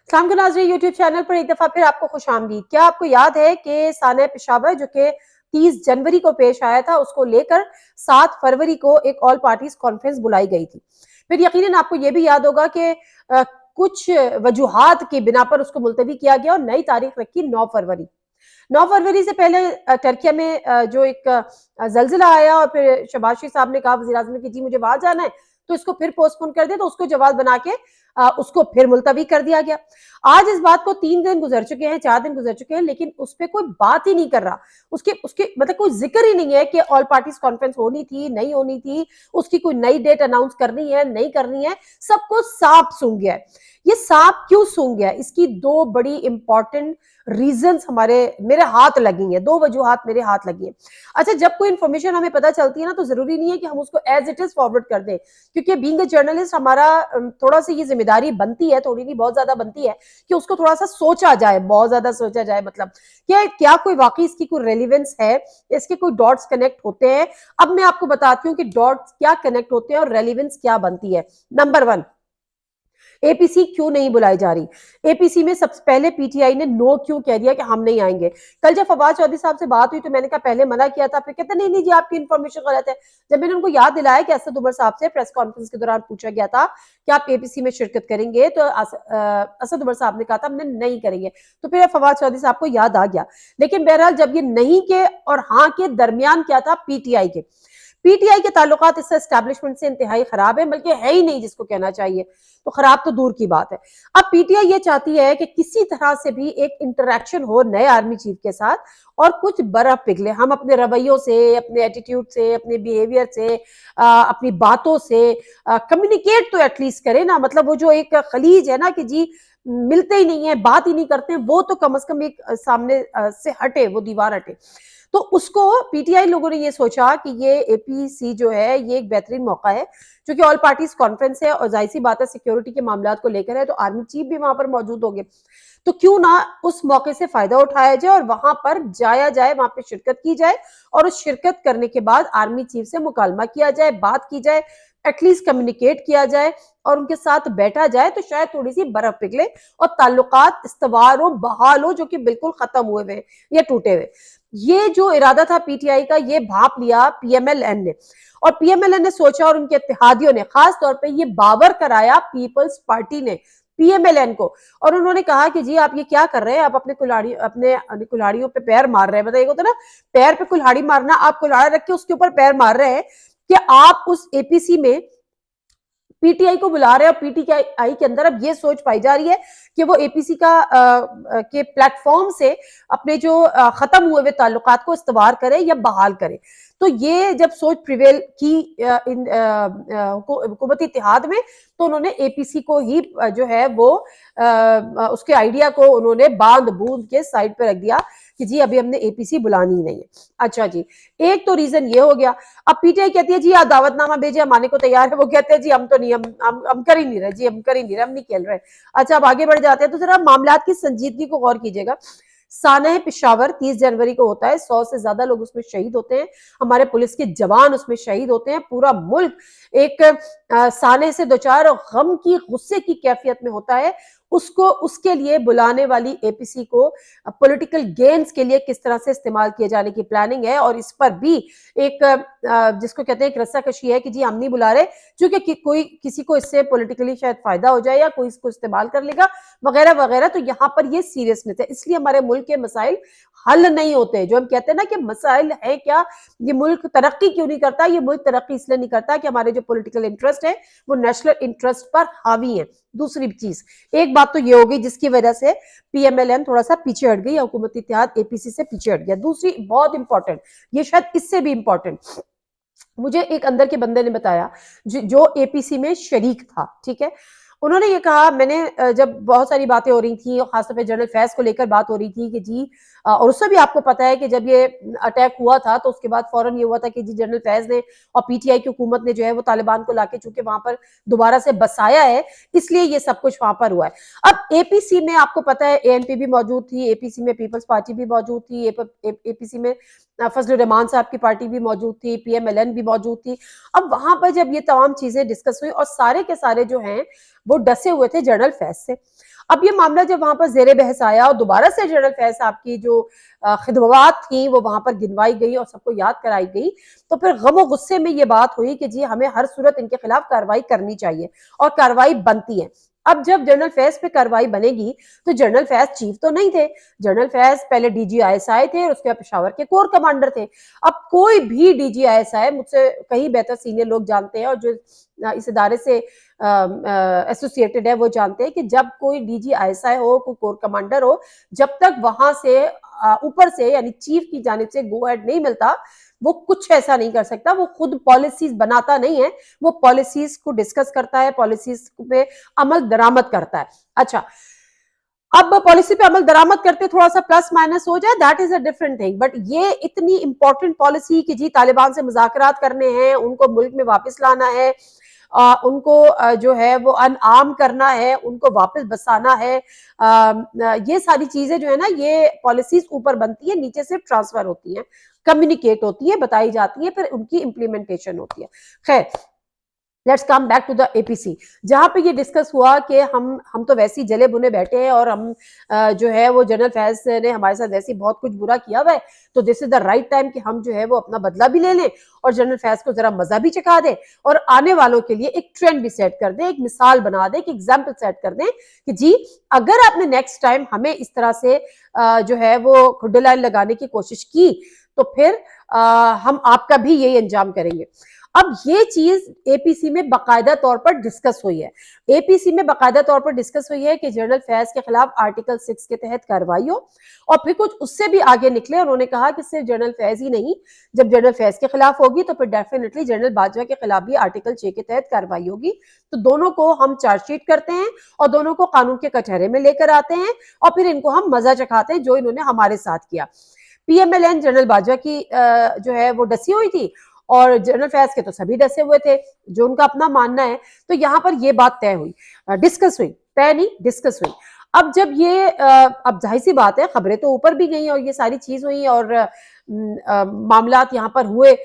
السلام علیکم ناظرین، یوٹیوب چینل پر ایک دفعہ پھر آپ کو خوش آمدید۔ کیا آپ کو یاد ہے کہ سانحہ پشاور جو کہ 30 جنوری کو پیش آیا تھا، اس کو لے کر 7 فروری کو ایک آل پارٹیز کانفرنس بلائی گئی تھی۔ پھر یقیناً آپ کو یہ بھی یاد ہوگا کہ کچھ وجوہات کی بنا پر اس کو ملتوی کیا گیا اور نئی تاریخ رکھی 9 فروری۔ 9 فروری سے پہلے ترکیہ میں جو ایک زلزلہ آیا اور پھر شہباز شریف صاحب نے کہا وزیر اعظم نے کہ جی مجھے وہاں جانا ہے، تو اس کو پھر پوسٹ پون کر دیا، تو اس کو جواب بنا کے اس کو پھر ملتوی کر دیا گیا۔ آج اس بات کو 3 دن گزر چکے ہیں، 4 دن گزر چکے ہیں، لیکن اس پہ کوئی بات ہی نہیں کر رہا۔ اس کے مطلب کوئی ذکر ہی نہیں ہے کہ آل پارٹیز کانفرنس ہونی تھی، نہیں ہونی تھی، اس کی کوئی نئی ڈیٹ اناؤنس کرنی ہے، نہیں کرنی ہے، سب کو سانپ سونگ گیا ہے۔ یہ سانپ کیوں سونگ گیا ہے؟ اس کی 2 بڑی امپورٹنٹ ریزنز میرے ہاتھ لگی ہیں، 2 وجوہات میرے ہاتھ لگی ہیں۔ اچھا، جب کوئی انفارمیشن ہمیں پتہ چلتی ہے نا، تو ضروری نہیں ہے کہ ہم اس کو ایز اٹ از فارورڈ کر دیں، کیونکہ بینگ اے جرنلسٹ ہمارا تھوڑا سا یہ ذمہ داری بنتی ہے، تھوڑی نہیں بہت زیادہ بنتی ہے کہ اس کو تھوڑا سا سوچا جائے، بہت زیادہ سوچا جائے، مطلب کہ کیا کوئی واقعی اس کی کوئی ریلیونس ہے، اس کے کوئی ڈاٹس کنیکٹ ہوتے ہیں۔ اب میں آپ کو بتاتی ہوں کہ ڈاٹس کیا کنیکٹ ہوتے ہیں اور ریلیونس کیا بنتی ہے۔ نمبر 1، اے پی سی کیوں نہیں بلائی جا رہی؟ اے پی سی میں سب سے پہلے پی ٹی آئی نے نو کیوں کہہ دیا کہ ہم نہیں آئیں گے؟ کل جب فواد چودھری صاحب سے بات ہوئی تو میں نے کہا پہلے منع کیا تھا، پھر کہتے نہیں جی آپ کی انفارمیشن غلط ہے۔ جب میں نے ان کو یاد دلایا کہ اسد عمر صاحب سے پریس کانفرنس کے دوران پوچھا گیا تھا کہ آپ اے پی سی میں شرکت کریں گے، تو اسد عمر صاحب نے کہا تھا ہم نے نہیں کریں گے، تو پھر فواد چودھری صاحب کو یاد آ گیا۔ لیکن بہرحال جب یہ نہیں کے اور ہاں کے درمیان کیا تھا، پی ٹی آئی کے تعلقات اس سے اسٹیبلشمنٹ سے انتہائی خراب ہیں، بلکہ ہے ہی نہیں جس کو کہنا چاہیے، تو خراب تو دور کی بات ہے۔ اب پی ٹی آئی یہ چاہتی ہے کہ کسی طرح سے بھی ایک انٹریکشن ہو نئے آرمی چیف کے ساتھ اور کچھ برف پگھلے، ہم اپنے رویوں سے، اپنے ایٹیٹیوڈ سے، اپنے بیہیویئر سے، اپنی باتوں سے کمیونیکیٹ تو ایٹ لیسٹ کرے نا۔ مطلب وہ جو ایک خلیج ہے نا کہ جی ملتے ہی نہیں ہیں، بات ہی نہیں کرتے، وہ تو کم از کم ایک سامنے سے ہٹے، وہ دیوار ہٹے۔ تو اس کو پی ٹی آئی لوگوں نے یہ سوچا کہ یہ اے پی سی جو ہے یہ ایک بہترین موقع ہے، چونکہ آل پارٹیز کانفرنس ہے اور ظاہر سی بات ہے سیکیورٹی کے معاملات کو لے کر ہے، تو آرمی چیف بھی وہاں پر موجود ہوگے، تو کیوں نہ اس موقع سے فائدہ اٹھایا جائے اور وہاں پر جایا جائے، وہاں پہ شرکت کی جائے اور اس شرکت کرنے کے بعد آرمی چیف سے مکالمہ کیا جائے، بات کی جائے، ایٹ لیسٹ کمیونیکیٹ کیا جائے اور ان کے ساتھ بیٹھا جائے، تو شاید تھوڑی سی برف پگھلے اور تعلقات استوار ہو، بحال ہو، جو کہ بالکل ختم ہوئے ہوئے یا ٹوٹے ہوئے۔ یہ جو ارادہ تھا پی ٹی آئی کا، یہ بھاپ لیا پی ایم ایل این نے، اور پی ایم ایل این نے سوچا اور ان کے اتحادیوں نے، خاص طور پہ یہ باور کرایا پیپلز پارٹی نے پی ایم ایل این کو، اور انہوں نے کہا کہ جی آپ یہ کیا کر رہے ہیں، آپ اپنے کلاڑیوں پہ پیر مار رہے ہیں، مطلب یہ ہوتا ہے نا پیر پہ کلہاڑی مارنا، آپ کلاڑا رکھ کے اس کے اوپر پیر مار رہے ہیں کہ آپ اس اے پی سی میں پی ٹی آئی کو بلا رہے ہیں، اور پی ٹی آئی کے اندر اب یہ سوچ پائی جا رہی ہے کہ وہ اے پی سی کے پلیٹ فارم سے اپنے جو ختم ہوئے ہوئے تعلقات کو استوار کرے یا بحال کرے۔ تو یہ جب سوچ پریویل کی حکومتی اتحاد میں، تو انہوں نے اے پی سی کو ہی جو ہے وہ اس کے آئیڈیا کو انہوں نے باندھ بوند کے سائڈ پہ رکھ دیا کہ جی ابھی ہم نے اے پی سی بلانی ہی نہیں ہے۔ اچھا جی، ایک تو ریزن یہ ہو گیا۔ اب پی ٹی آئی کہتی ہے جی آپ دعوت نامہ بھیجے، ہم آنے کو تیار ہے، وہ کہتے ہیں جی ہم تو نہیں، ہم کر ہی نہیں رہے، جی ہم کر ہی نہیں رہے، ہم نہیں کھیل رہے۔ اچھا اب آگے بڑھ جاتے ہیں، تو ذرا معاملات کی سنجیدگی کو غور کیجیے گا۔ سانحہ پشاور 30 جنوری کو ہوتا ہے، 100 سے زیادہ لوگ اس میں شہید ہوتے ہیں، ہمارے پولیس کے جوان اس میں شہید ہوتے ہیں، پورا ملک ایک سانحے سے دوچار اور غم کی، غصے کی کیفیت میں ہوتا ہے۔ اس کے لیے بلانے والی اے پی سی کو پولیٹیکل گینز کے لیے کس طرح سے استعمال کیے جانے کی پلاننگ ہے، اور اس پر بھی ایک جس کو کہتے ہیں ایک رسہ کشی ہے کہ جی ہم نہیں بلا رہے چونکہ کوئی کسی کو اس سے پولیٹیکلی شاید فائدہ ہو جائے یا کوئی اس کو استعمال کر لے گا وغیرہ وغیرہ۔ تو یہاں پر یہ سیریسنس ہے، اس لیے ہمارے ملک کے مسائل حل نہیں ہوتے۔ جو ہم کہتے ہیں نا کہ مسائل ہے کیا، یہ ملک ترقی کیوں نہیں کرتا، یہ ملک ترقی اس لیے نہیں کرتا کہ ہمارے جو پولیٹیکل انٹرسٹ ہے وہ نیشنل انٹرسٹ پر حاوی ہیں۔ دوسری چیز، ایک بات تو یہ ہوگی جس کی وجہ سے پی ایم ایل این تھوڑا سا پیچھے ہٹ گئی، حکومتی اتحاد اے پی سی سے پیچھے ہٹ گیا۔ دوسری بہت امپورٹنٹ، یہ شاید اس سے بھی امپورٹنٹ، مجھے ایک اندر کے بندے نے بتایا جو اے پی سی میں شریک تھا، ٹھیک ہے، انہوں نے یہ کہا، میں نے جب بہت ساری باتیں ہو رہی تھیں، خاص طور پہ جنرل فیض کو لے کر بات ہو رہی تھی کہ جی، اور اس سے بھی آپ کو پتا ہے کہ جب یہ اٹیک ہوا تھا تو اس کے بعد فوراً یہ ہوا تھا کہ جی جنرل فیض نے اور پی ٹی آئی کی حکومت نے جو ہے وہ طالبان کو لا کے چونکہ وہاں پر دوبارہ سے بسایا ہے، اس لیے یہ سب کچھ وہاں پر ہوا ہے۔ اب اے پی سی میں آپ کو پتا ہے اے این پی بھی موجود تھی، اے پی سی میں پیپلز پارٹی بھی موجود تھی، اے پی سی میں فضل الرحمان صاحب کی پارٹی بھی موجود تھی، پی ایم ایل این بھی موجود تھی۔ اب وہاں پر جب یہ تمام چیزیں ڈسکس ہوئی اور سارے کے سارے جو ہیں وہ ڈسے ہوئے تھے جنرل فیض سے۔ اب یہ معاملہ جب وہاں پر زیر بحث آیا اور دوبارہ سے جنرل فیض صاحب کی جو خدمات تھیں وہ وہاں پر گنوائی گئی اور سب کو یاد کرائی گئی، تو پھر غم و غصے میں یہ بات ہوئی کہ جی ہمیں ہر صورت ان کے خلاف کارروائی کرنی چاہیے، اور کارروائی بنتی ہے۔ اب جب جنرل فیض پہ کارروائی بنے گی تو جنرل فیض چیف تو نہیں تھے، جنرل فیض پہلے ڈی جی آئی ایس آئی تھے اور اس کے بعد پشاور کے کور کمانڈر تھے۔ اب کوئی بھی ڈی جی آئی ایس آئی، مجھ سے کہیں بہتر سینئر لوگ جانتے ہیں اور جو اس ادارے سے ایسوسیٹڈ ہے وہ جانتے ہیں کہ جب کوئی ڈی جی آئی ایس آئی ہو، کوئی کور کمانڈر ہو، جب تک وہاں سے اوپر سے یعنی چیف کی جانب سے گو ہیڈ نہیں ملتا وہ کچھ ایسا نہیں کر سکتا۔ وہ خود پالیسیز بناتا نہیں ہے، وہ پالیسیز کو ڈسکس کرتا ہے، پالیسیز پہ عمل درآمد کرتا ہے۔ اچھا، اب پالیسی پہ عمل درآمد کرتے تھوڑا سا پلس مائنس ہو جائے that is a different thing, but یہ اتنی امپورٹنٹ پالیسی کہ جی طالبان سے مذاکرات کرنے ہیں، ان کو ملک میں واپس لانا ہے، ان کو جو ہے وہ انعام کرنا ہے، ان کو واپس بسانا ہے، یہ ساری چیزیں جو ہے نا یہ پالیسیز اوپر بنتی ہیں، نیچے سے ٹرانسفر ہوتی ہیں، کمیونیکیٹ ہوتی ہے، بتائی جاتی ہے، پھر ان کی امپلیمنٹیشن ہوتی ہے۔ خیر، let's come back to the A P C, جہاں پہ یہ ڈسکس ہوا کہ ہم تو ویسے ہی جلے بنے بیٹھے ہیں اور ہم جو ہے وہ جنرل فیض نے ہمارے ساتھ ویسے بہت کچھ برا کیا ہوا ہے، تو دس از دا رائٹ ٹائم کہ ہم جو ہے وہ اپنا بدلہ بھی لے لیں اور جنرل فیض کو ذرا مزہ بھی چکھا دیں اور آنے والوں کے لیے ایک ٹرینڈ بھی سیٹ کر دیں، ایک مثال بنا دیں، ایک ایگزامپل سیٹ کر دیں کہ جی اگر آپ نے نیکسٹ ٹائم ہمیں اس طرح سے جو ہے وہ کھڈے لائن لگانے کی کوشش کی تو پھر ہم آپ کا بھی یہی انجام کریں گے۔ اب یہ چیز اے پی سی میں باقاعدہ طور پر ڈسکس ہوئی ہے، اے پی سی میں باقاعدہ طور پر ڈسکس ہوئی ہے کہ جنرل فیض کے خلاف آرٹیکل 6 کے تحت کارروائی ہو، اور پھر کچھ اس سے بھی آگے نکلے، انہوں نے کہا کہ صرف جنرل فیض ہی نہیں، جب جنرل فیض کے خلاف ہوگی تو پھر ڈیفینیٹلی جنرل باجوہ کے خلاف بھی آرٹیکل 6 کے تحت کارروائی ہوگی، تو دونوں کو ہم چارج شیٹ کرتے ہیں اور دونوں کو قانون کے کٹہرے میں لے کر آتے ہیں اور پھر ان کو ہم مزہ چکھاتے ہیں جو انہوں نے ہمارے ساتھ کیا۔ P M L N general Bajwa کی جو ہے وہ ڈسی ہوئی تھی اور جنرل فیض کے تو سبھی ڈسے ہوئے تھے جو ان کا اپنا ماننا ہے، تو یہاں پر یہ بات طے ہوئی، ڈسکس ہوئی، طے نہیں ڈسکس ہوئی۔ اب جب یہ اب ظاہر سی بات ہے خبریں تو اوپر بھی گئیں اور یہ ساری چیز ہوئی اور معاملات یہاں پر ہوئے،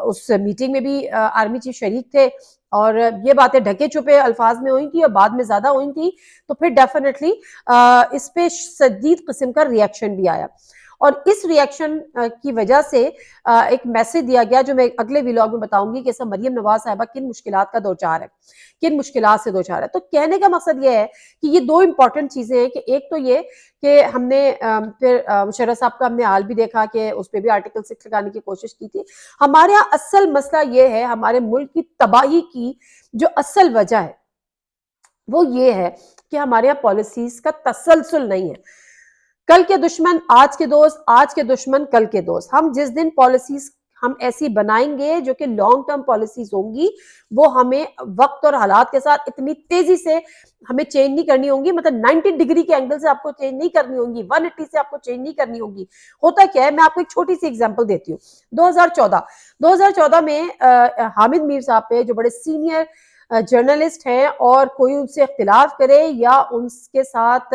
اس میٹنگ میں بھی آرمی چیف شریک تھے اور یہ باتیں ڈھکے چھپے الفاظ میں ہوئی تھی اور بعد میں زیادہ ہوئی تھی، تو پھر ڈیفینیٹلی اس پہ شدید قسم کا ریاکشن بھی آیا، اور اس ریاکشن کی وجہ سے ایک میسج دیا گیا جو میں اگلے ویلاگ میں بتاؤں گی کہ سب مریم نواز صاحبہ کن مشکلات کا دوچار ہے، کن مشکلات سے دوچار ہے۔ تو کہنے کا مقصد یہ ہے کہ یہ دو امپورٹنٹ چیزیں ہیں کہ ایک تو یہ کہ ہم نے پھر مشرف صاحب کا ہم نے حال بھی دیکھا کہ اس پہ بھی آرٹیکل 6 لگانے کی کوشش کی تھی۔ ہمارے یہاں اصل مسئلہ یہ ہے، ہمارے ملک کی تباہی کی جو اصل وجہ ہے وہ یہ ہے کہ ہمارے یہاں پالیسیز کا تسلسل نہیں ہے۔ کل کے دشمن آج کے دوست، آج کے دشمن کل کے دوست۔ ہم جس دن پالیسیز ہم ایسی بنائیں گے جو کہ لانگ ٹرم پالیسیز ہوں گی، وہ ہمیں وقت اور حالات کے ساتھ اتنی تیزی سے ہمیں چینج نہیں کرنی ہوں گی، مطلب 90 ڈگری کے اینگل سے آپ کو چینج نہیں کرنی ہوں گی، 180 سے آپ کو چینج نہیں کرنی ہوں گی۔ ہوتا کیا ہے، میں آپ کو ایک چھوٹی سی ایگزامپل دیتی ہوں۔ 2014 میں حامد میر صاحب پہ جو بڑے سینئر جرنلسٹ ہیں اور کوئی ان سے اختلاف کرے یا ان کے ساتھ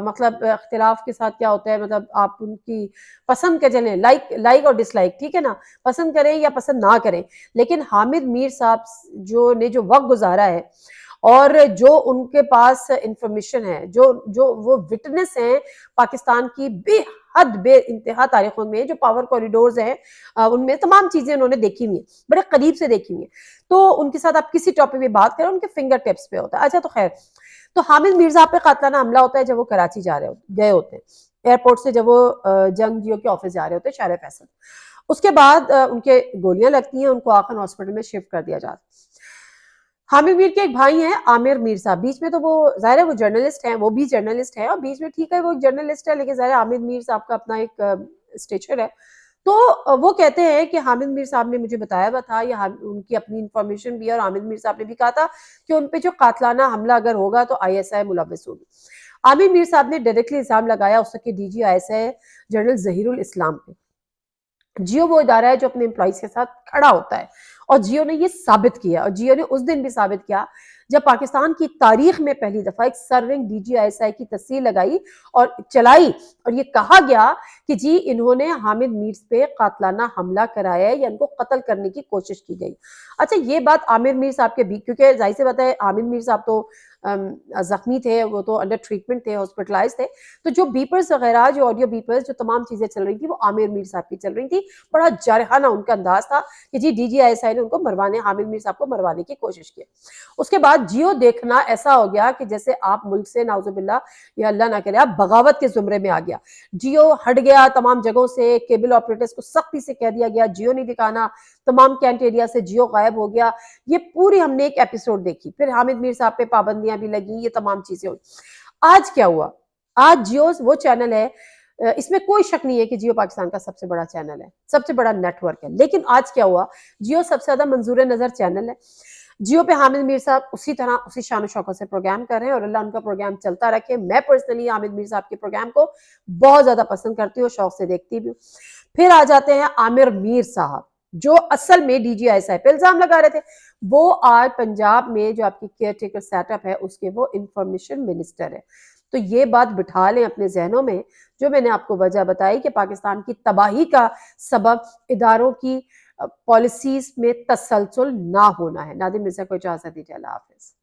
مطلب اختلاف کے ساتھ کیا ہوتا ہے، مطلب آپ ان کی پسند کے چلیں، لائک اور ڈس لائک، ٹھیک ہے نا، پسند کریں یا پسند نہ کریں، لیکن حامد میر صاحب جو وقت گزارا ہے اور جو ان کے پاس انفارمیشن ہے، جو وہ وٹنس ہیں پاکستان کی بے حد بے انتہا تاریخوں میں، جو پاور کوریڈورز ہیں ان میں تمام چیزیں انہوں نے دیکھی ہوئی ہیں، بڑے قریب سے دیکھی ہوئی ہیں، تو ان کے ساتھ آپ کسی ٹاپک پہ بات کریں ان کے فنگر ٹپس پہ ہوتا ہے۔ اچھا، تو خیر، تو حامد میر صاحب پہ قاتلانہ حملہ ہوتا ہے جب وہ کراچی گئے ہوتے ہیں، ایئرپورٹ سے جب وہ جنگ جیو کے آفس جا رہے ہوتے ہیں شارع فیصل، اس کے بعد ان کے گولیاں لگتی ہیں، ان کو آخر ہاسپٹل میں شفٹ کر دیا جاتا ہے۔ حامد میر کے ایک بھائی ہیں عامر میر صاحب، بیچ میں تو وہ ظاہر ہے وہ جرنلسٹ ہیں، وہ بھی جرنلسٹ ہیں اور بیچ میں ٹھیک ہے وہ ایک جرنلسٹ ہے، لیکن ظاہر ہے حامد میر صاحب کا اپنا ایک اسٹیچر ہے، تو وہ کہتے ہیں کہ حامد میر صاحب نے مجھے بتایا ہوا تھا، یا ان کی اپنی انفارمیشن بھی ہے، اور حامد میر صاحب نے بھی کہا تھا کہ ان پہ جو قاتلانہ حملہ اگر ہوگا تو آئی ایس آئی ملوث ہوگی۔ عامر میر صاحب نے ڈائریکٹلی الزام لگایا اس کے D G I S I general Zaheer ul Islam پہ۔ جیو وہ ادارہ ہے جو اپنے امپلائیز کے ساتھ کھڑا ہوتا ہے، اور جیو نے یہ ثابت کیا، اور جیو نے اس دن بھی ثابت کیا جب پاکستان کی تاریخ میں پہلی دفعہ ایک serving D G I S I کی تصریح لگائی اور چلائی، اور یہ کہا گیا کہ جی انہوں نے حامد میر پہ قاتلانہ حملہ کرایا ہے یا ان کو قتل کرنے کی کوشش کی گئی۔ اچھا، یہ بات عامر میر صاحب کے بھی، کیونکہ ظاہر سی بات ہے عامر میر صاحب تو زخمی تھے، وہ تو انڈر ٹریٹمنٹ تھے، ہاسپٹلائز تھے. تو جو بیپرز وغیرہ، جو آڈیو بیپرز، جو تمام چیزیں چل رہی تھی وہ عامر میر صاحب کی چل رہی تھی. بڑا جارحانہ ان کا انداز تھا کہ G D G I S آئی نے ان کو مروانے، عامر میر صاحب کو مروانے کی کوشش کی. اس کے بعد جیو دیکھنا ایسا ہو گیا کہ جیسے آپ ملک سے نعوذ باللہ یا اللہ نہ کرے آپ بغاوت کے زمرے میں آ گیا. جیو ہٹ گیا تمام جگہوں سے، کیبل آپریٹرز کو سختی سے کہہ دیا گیا جیو نہیں دکھانا، تمام کینٹ ایریا سے جیو غائب ہو گیا. یہ پوری ہم نے ایک ایپیسوڈ دیکھی. پھر حامد میر صاحب پہ پابندیاں بھی لگی، یہ تمام چیزیں ہوئی. آج کیا ہوا؟ آج جیو وہ چینل ہے، اس میں کوئی شک نہیں ہے کہ جیو پاکستان کا سب سے بڑا چینل ہے، سب سے بڑا نیٹ ورک ہے. لیکن آج کیا ہوا؟ جیو سب سے زیادہ منظور نظر چینل ہے. جیو پہ حامد میر صاحب اسی طرح اسی شان و شوکت سے پروگرام کر رہے ہیں، اور اللہ ان کا پروگرام چلتا رکھے. میں پرسنلی حامد میر صاحب کے پروگرام کو بہت زیادہ پسند کرتی ہوں، شوق سے دیکھتی بھی ہوں. پھر آ جاتے ہیں عامر میر صاحب جو اصل میں ڈی جی آئی ایس آئی پہ الزام لگا رہے تھے. وہ آج پنجاب میں جو آپ کی کیئر ٹیکر سیٹ اپ ہے اس کے وہ انفارمیشن منسٹر ہے. تو یہ بات بٹھا لیں اپنے ذہنوں میں، جو میں نے آپ کو وجہ بتائی کہ پاکستان کی تباہی کا سبب اداروں کی پالیسیز میں تسلسل نہ ہونا ہے. نادم مرزا کو اجازت دیجیے، اللہ حافظ.